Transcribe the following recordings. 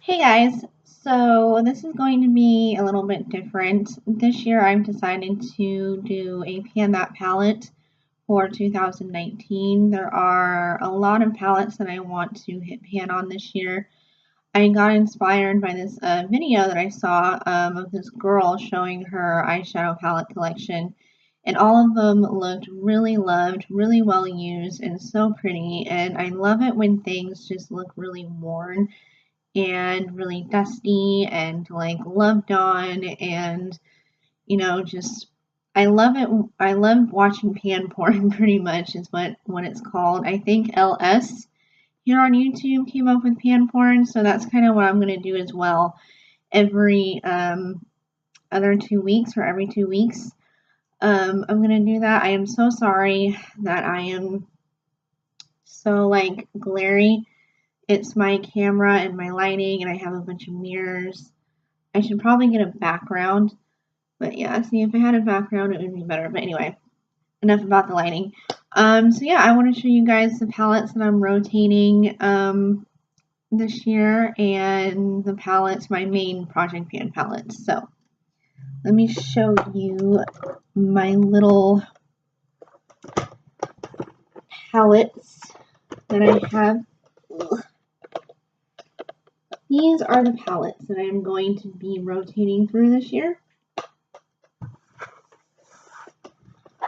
Hey guys, so this is going to be a little bit different. This year I've decided to do a pan that palette for 2019. There are a lot of palettes that I want to hit pan on this year. I got inspired by this video that I saw of this girl showing her eyeshadow palette collection, and all of them looked really loved, really well used, and so pretty. And I love it when things just look really worn and really dusty and like loved on and just I love it. I love watching pan porn pretty much is what it's called. I think LS here on YouTube came up with pan porn, so that's kind of what I'm going to do as well every other 2 weeks or every 2 weeks. I'm going to do that. I am so sorry that I am so like glary. It's my camera and my lighting, and I have a bunch of mirrors. I should probably get a background, but yeah, see, if I had a background, it would be better. But anyway, enough about the lighting. So yeah, I want to show you guys the palettes that I'm rotating this year, and the palettes, my main Project Pan palettes. So let me show you my little palettes that I have. These are the palettes that I'm going to be rotating through this year.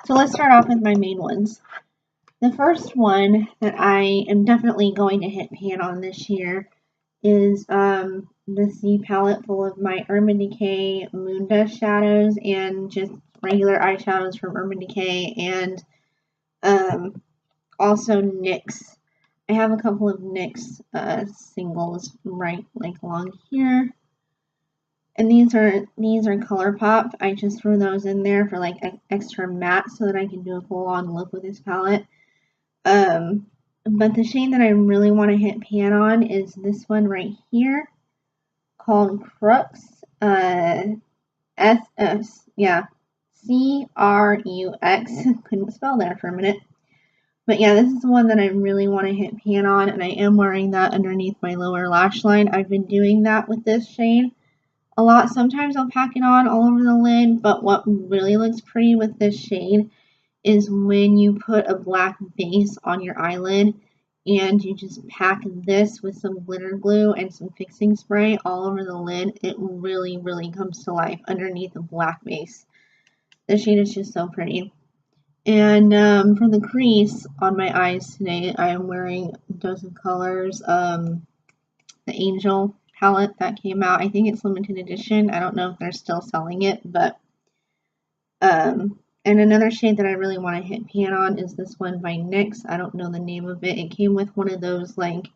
So let's start off with my main ones. The first one that I am definitely going to hit pan on this year is the C palette full of my Urban Decay Moon Dust shadows and just regular eyeshadows from Urban Decay, and also NYX. I have a couple of NYX singles right like along here. And these are ColourPop. I just threw those in there for like extra matte so that I can do a full on look with this palette. But the shade that I really want to hit pan on is this one right here called Crux. Yeah, CRUX. Couldn't spell there for a minute. But yeah, this is the one that I really want to hit pan on, and I am wearing that underneath my lower lash line. I've been doing that with this shade a lot. Sometimes I'll pack it on all over the lid, but what really looks pretty with this shade is when you put a black base on your eyelid and you just pack this with some glitter glue and some fixing spray all over the lid. It really, really comes to life underneath a black base. This shade is just so pretty. And for the crease on my eyes today, I am wearing Dose of Colors, the Angel palette that came out. I think it's limited edition. I don't know if they're still selling it, but and another shade that I really want to hit pan on is this one by NYX. I don't know the name of it. It came with one of those like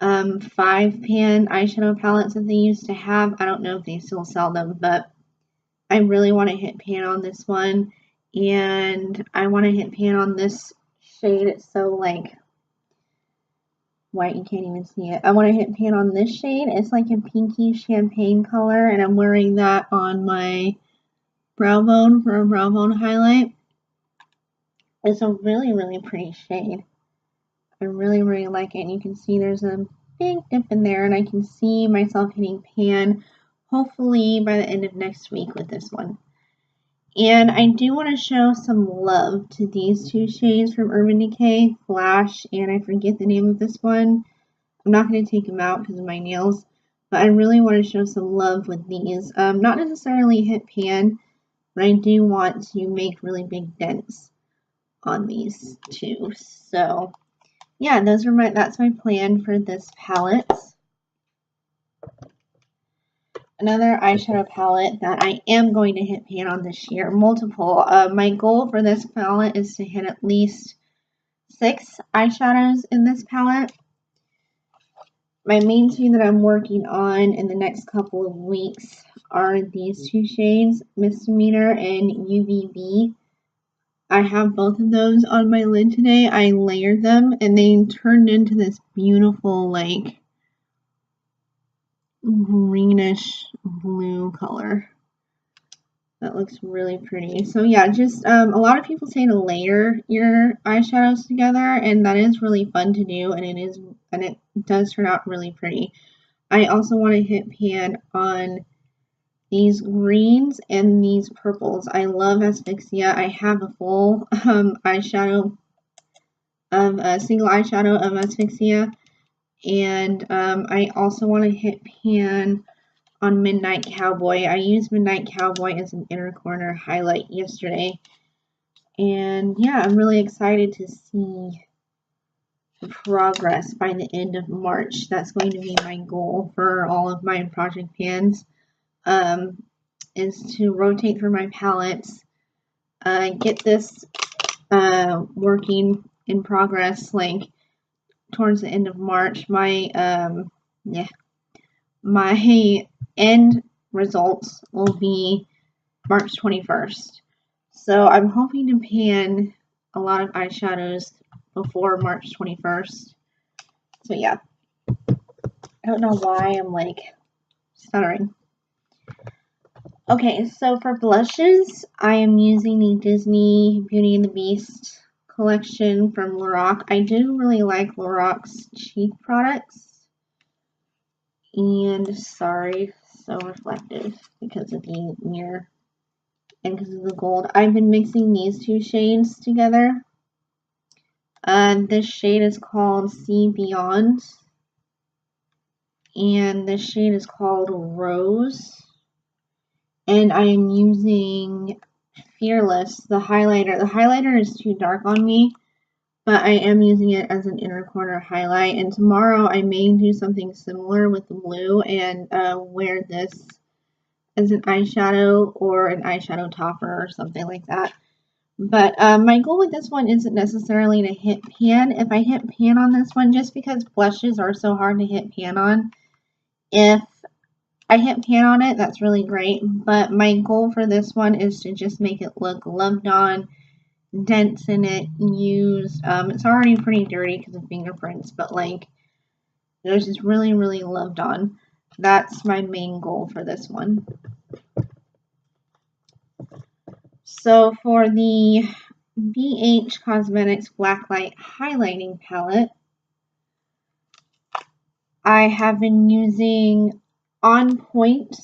5-pan eyeshadow palettes that they used to have. I don't know if they still sell them, but I really want to hit pan on this one, and I want to hit pan on this shade. It's so like white you can't even see it. I want to hit pan on this shade. It's like a pinky champagne color, and I'm wearing that on my brow bone for a brow bone highlight. It's a really, really pretty shade. I really, really like it. And you can see there's a big dip in there, and I can see myself hitting pan hopefully by the end of next week with this one. And I do want to show some love to these two shades from Urban Decay, Flash, and I forget the name of this one. I'm not going to take them out because of my nails, but I really want to show some love with these. Not necessarily hit pan, but I do want to make really big dents on these two. So yeah, that's my plan for this palette. Another eyeshadow palette that I am going to hit pan on this year, multiple. My goal for this palette is to hit at least 6 eyeshadows in this palette. My main two that I'm working on in the next couple of weeks are these two shades, Misdemeanor and UVB. I have both of those on my lid today. I layered them and they turned into this beautiful like greenish blue color that looks really pretty. So yeah, just a lot of people say to layer your eyeshadows together, and that is really fun to do, and it does turn out really pretty. I also want to hit pan on these greens and these purples. I love Asphyxia. I have a full eyeshadow of a single eyeshadow of Asphyxia, and I also want to hit pan on Midnight Cowboy. I used Midnight Cowboy as an inner corner highlight yesterday, and yeah, I'm really excited to see the progress by the end of March. That's going to be my goal for all of my project pans. Is to rotate through my palettes, get this working in progress like towards the end of March. My end results will be March 21st. So I'm hoping to pan a lot of eyeshadows before March 21st. So yeah, I don't know why I'm like stuttering. Okay, so for blushes, I am using the Disney Beauty and the Beast collection from Lorac. I do really like Lorac's cheek products. And sorry, so reflective because of the mirror and because of the gold. I've been mixing these two shades together. This shade is called See Beyond. And this shade is called Rose. And I am using Fearless, the highlighter. The highlighter is too dark on me, but I am using it as an inner corner highlight. And tomorrow I may do something similar with the blue and wear this as an eyeshadow or an eyeshadow topper or something like that. But my goal with this one isn't necessarily to hit pan. If I hit pan on this one, just because blushes are so hard to hit pan on, if I hit pan on it, that's really great, but my goal for this one is to just make it look loved on, dents in it, used. It's already pretty dirty because of fingerprints, but like, it's just really, really loved on. That's my main goal for this one. So for the BH Cosmetics Blacklight Highlighting Palette, I have been using On Point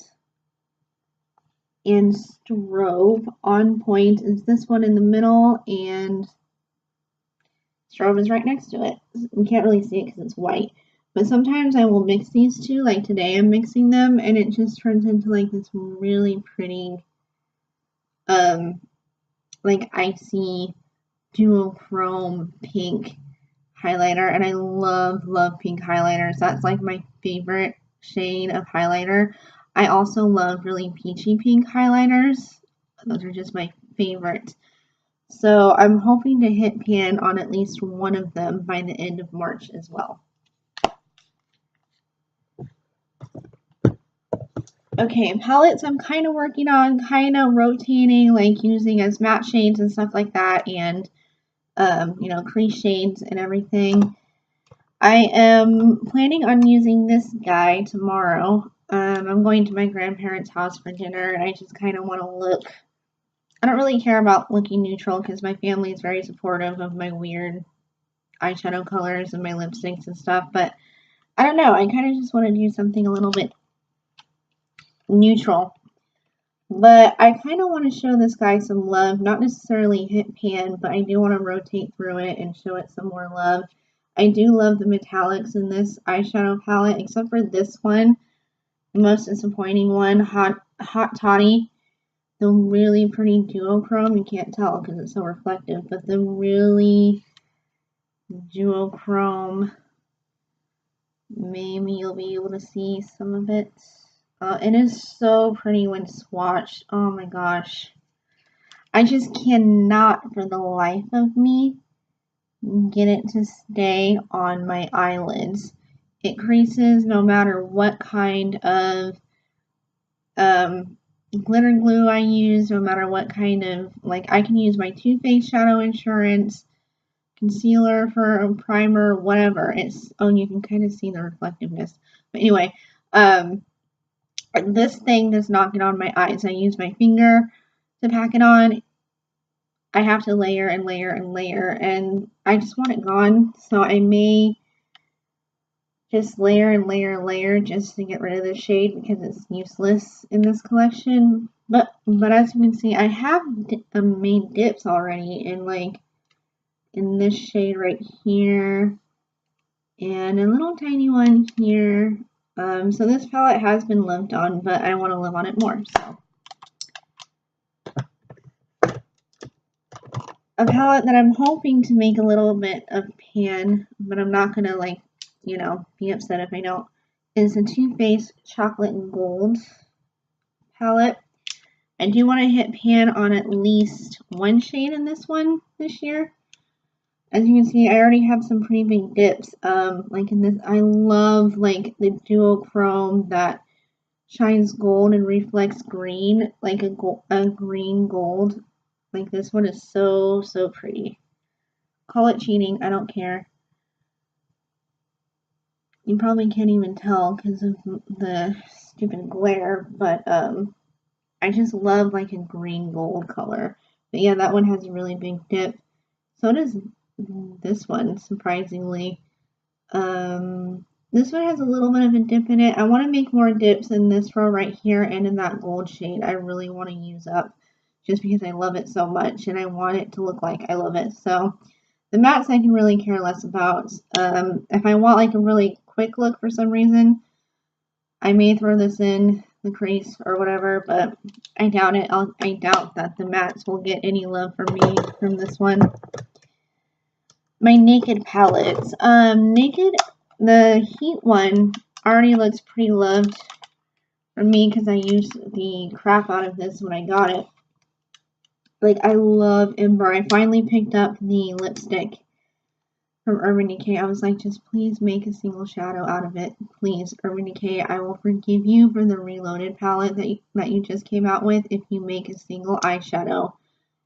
and Strobe. On Point is this one in the middle, and Strobe is right next to it. You can't really see it because it's white. But sometimes I will mix these two, like today I'm mixing them, and it just turns into like this really pretty, like icy duochrome pink highlighter. And I love pink highlighters. That's like my favorite shade of highlighter. I also love really peachy pink highlighters. Those are just my favorite. So I'm hoping to hit pan on at least one of them by the end of March as well. Okay, palettes I'm kind of working on, kind of rotating, like using as matte shades and stuff like that, and you know, crease shades and everything. I am planning on using this guy tomorrow. I'm going to my grandparents' house for dinner, and I just kind of want to look. I don't really care about looking neutral because my family is very supportive of my weird eyeshadow colors and my lipsticks and stuff, but I don't know. I kind of just want to do something a little bit neutral. But I kind of want to show this guy some love, not necessarily hit pan, but I do want to rotate through it and show it some more love. I do love the metallics in this eyeshadow palette, except for this one, the most disappointing one, Hot Toddy. The really pretty duochrome, you can't tell because it's so reflective, but the really duochrome, maybe you'll be able to see some of it. It is so pretty when swatched. Oh my gosh. I just cannot for the life of me get it to stay on my eyelids. It creases no matter what kind of glitter glue I use, no matter what kind of, like, I can use my Too Faced Shadow Insurance concealer for a primer, whatever. It's, oh, you can kind of see the reflectiveness. But anyway, this thing does not get on my eyes. I use my finger to pack it on. I have to layer and layer and layer, and I just want it gone. So I may just layer and layer and layer just to get rid of the shade because it's useless in this collection. But as you can see, I have made dips already in like in this shade right here and a little tiny one here. So this palette has been lived on, but I want to live on it more. So a palette that I'm hoping to make a little bit of pan, but I'm not gonna like, you know, be upset if I don't, is the Too Faced Chocolate and Gold palette. I do want to hit pan on at least one shade in this one this year. As you can see, I already have some pretty big dips. Like in this, I love like the duochrome that shines gold and reflects green, like a green gold. Like this one is so pretty. Call it cheating, I don't care. You probably can't even tell because of the stupid glare, but I just love like a green gold color. But yeah, that one has a really big dip. So does this one, surprisingly. This one has a little bit of a dip in it. I want to make more dips in this row right here and in that gold shade. I really want to use up just because I love it so much and I want it to look like I love it. So the mattes I can really care less about. If I want like a really quick look for some reason, I may throw this in the crease or whatever, but I doubt it. I doubt that the mattes will get any love from me from this one. My Naked palettes. Naked, the Heat one already looks pretty loved for me because I used the crap out of this when I got it. Like, I love Ember. I finally picked up the lipstick from Urban Decay. I was like, just please make a single shadow out of it. Please, Urban Decay, I will forgive you for the Reloaded palette that you just came out with if you make a single eyeshadow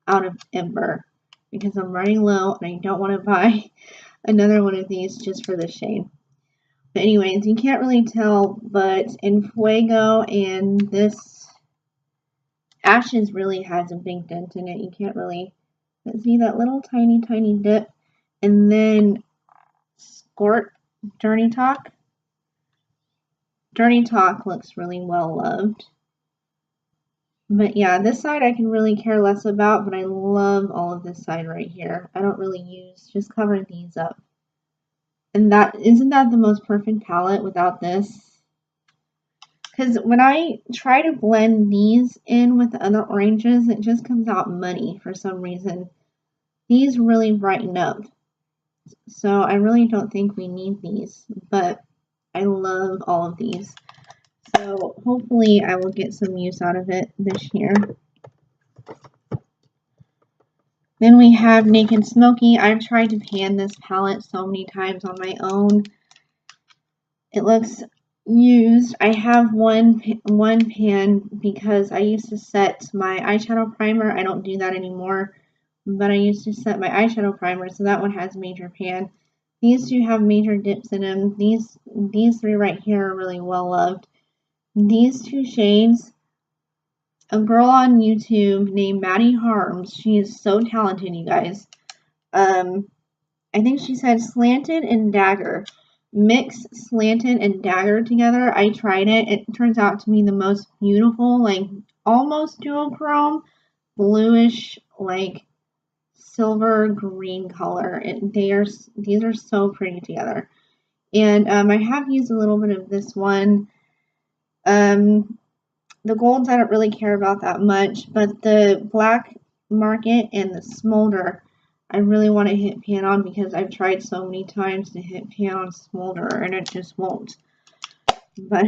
out of Ember. Because I'm running low and I don't want to buy another one of these just for the shade. But anyways, you can't really tell, but in Fuego and this Ashes really has a big dent in it. You can't really see that little tiny dip. And then Skort Journey Talk. Journey Talk looks really well loved. But yeah, this side I can really care less about, but I love all of this side right here. I don't really use, just cover these up. And isn't that the most perfect palette without this? Because when I try to blend these in with the other oranges, it just comes out muddy for some reason. These really brighten up. So I really don't think we need these, but I love all of these. So hopefully I will get some use out of it this year. Then we have Naked Smoky. I've tried to pan this palette so many times on my own. It looks used. I have one pan because I used to set my eyeshadow primer. I don't do that anymore, but I used to set my eyeshadow primer, so that one has major pan. These two have major dips in them. These three right here are really well loved. These two shades, a girl on YouTube named Maddie Harms, she is so talented, you guys. I think she said Slanted and Dagger. Mix Slanted and Dagger together. I tried it. It turns out to be the most beautiful, like almost duochrome, bluish, like silver green color. These are so pretty together. And I have used a little bit of this one. The golds I don't really care about that much, but the Black Market and the Smolder I really want to hit pan on because I've tried so many times to hit pan on Smolder and it just won't. But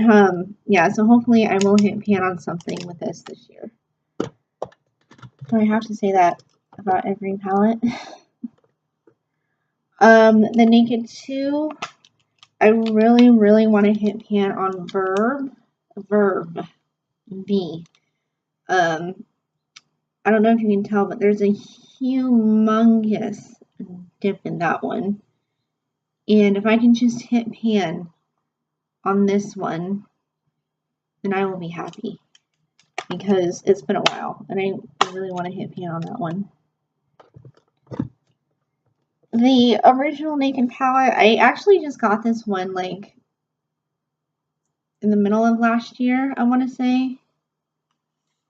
yeah, so hopefully I will hit pan on something with this year. So I have to say that about every palette. The Naked 2, I really want to hit pan on Verb V. I don't know if you can tell, but there's a humongous dip in that one. And if I can just hit pan on this one, then I will be happy. Because it's been a while, and I really want to hit pan on that one. The original Naked palette, I actually just got this one like in the middle of last year, I want to say.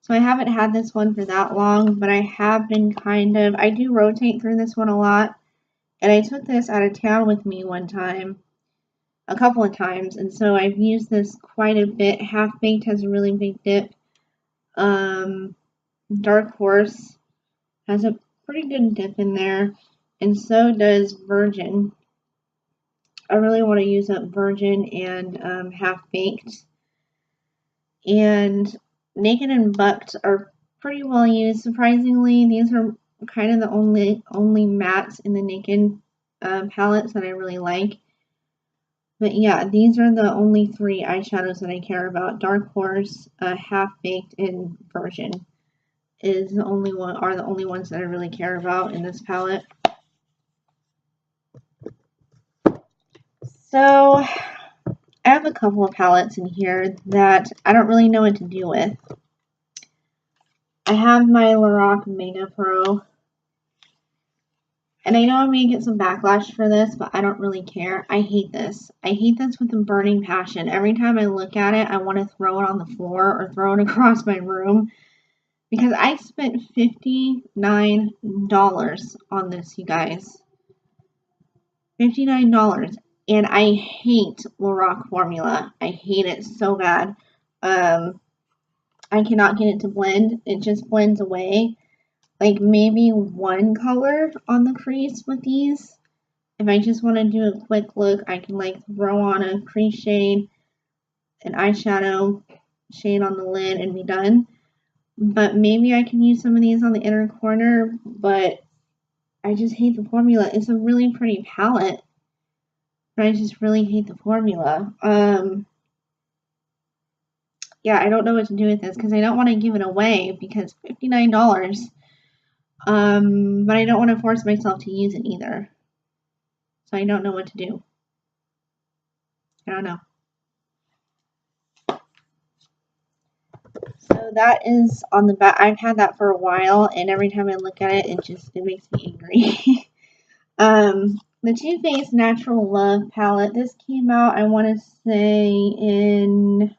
So I haven't had this one for that long, but I have been I do rotate through this one a lot. And I took this out of town with me one time, a couple of times, and so I've used this quite a bit. Half Baked has a really big dip. Dark Horse has a pretty good dip in there, and so does Virgin. I really want to use up Virgin and Half Baked. And Naked and Bucked are pretty well used. Surprisingly, these are kind of the only mattes in the Naked palettes that I really like. But yeah, these are the only 3 eyeshadows that I care about. Dark Horse, Half Baked, and Virgin are the only ones that I really care about in this palette. So I have a couple of palettes in here that I don't really know what to do with. I have my Lorac Mega Pro. And I know I may get some backlash for this, but I don't really care. I hate this. I hate this with a burning passion. Every time I look at it, I want to throw it on the floor or throw it across my room. Because I spent $59 on this, you guys. $59. And I hate Lorac formula. I hate it so bad. I cannot get it to blend. It just blends away. Like maybe one color on the crease with these. If I just want to do a quick look, I can like throw on a crease shade, an eyeshadow shade on the lid, and be done. But maybe I can use some of these on the inner corner, but I just hate the formula. It's a really pretty palette, but I just really hate the formula. Yeah, I don't know what to do with this because I don't want to give it away because $59. But I don't want to force myself to use it either. So I don't know what to do. I don't know. So that is on the back. I've had that for a while, and every time I look at it, it makes me angry. The Too Faced Natural Love palette. This came out, I want to say, in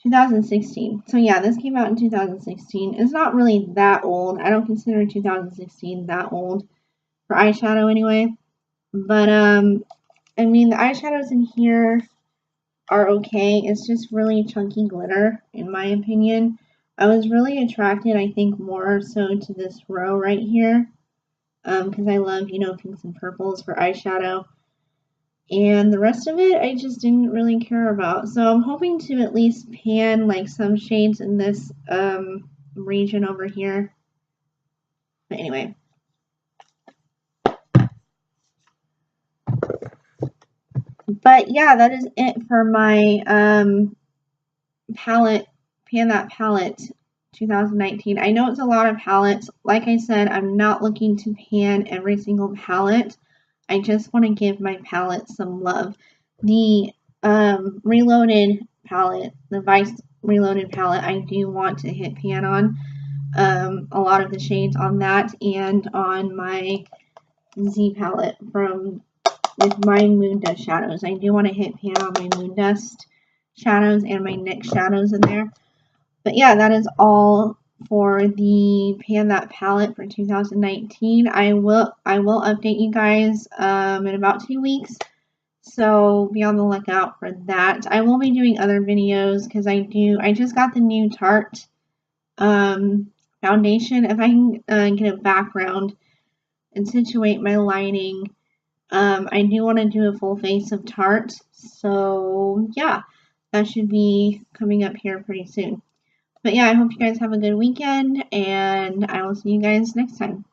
2016. So yeah, this came out in 2016. It's not really that old. I don't consider 2016 that old for eyeshadow anyway. But I mean the eyeshadows in here are okay. It's just really chunky glitter in my opinion. I was really attracted, I think, more so to this row right here. Because I love, pinks and purples for eyeshadow. And the rest of it, I just didn't really care about. So I'm hoping to at least pan like some shades in this region over here. But anyway. But yeah, that is it for my palette, Pan That Palette 2019. I know it's a lot of palettes. Like I said, I'm not looking to pan every single palette. I just want to give my palette some love. The Reloaded palette, the Vice Reloaded palette, I do want to hit pan on a lot of the shades on that and on my Z palette with my Moondust shadows. I do want to hit pan on my Moondust shadows and my NYX shadows in there. But yeah, that is all for the Pan That palette for 2019. I will update you guys in about 2 weeks. So be on the lookout for that. I will be doing other videos because I just got the new Tarte foundation. If I can get a background and situate my lighting, I do want to do a full face of Tarte. So yeah, that should be coming up here pretty soon. But yeah, I hope you guys have a good weekend, and I will see you guys next time.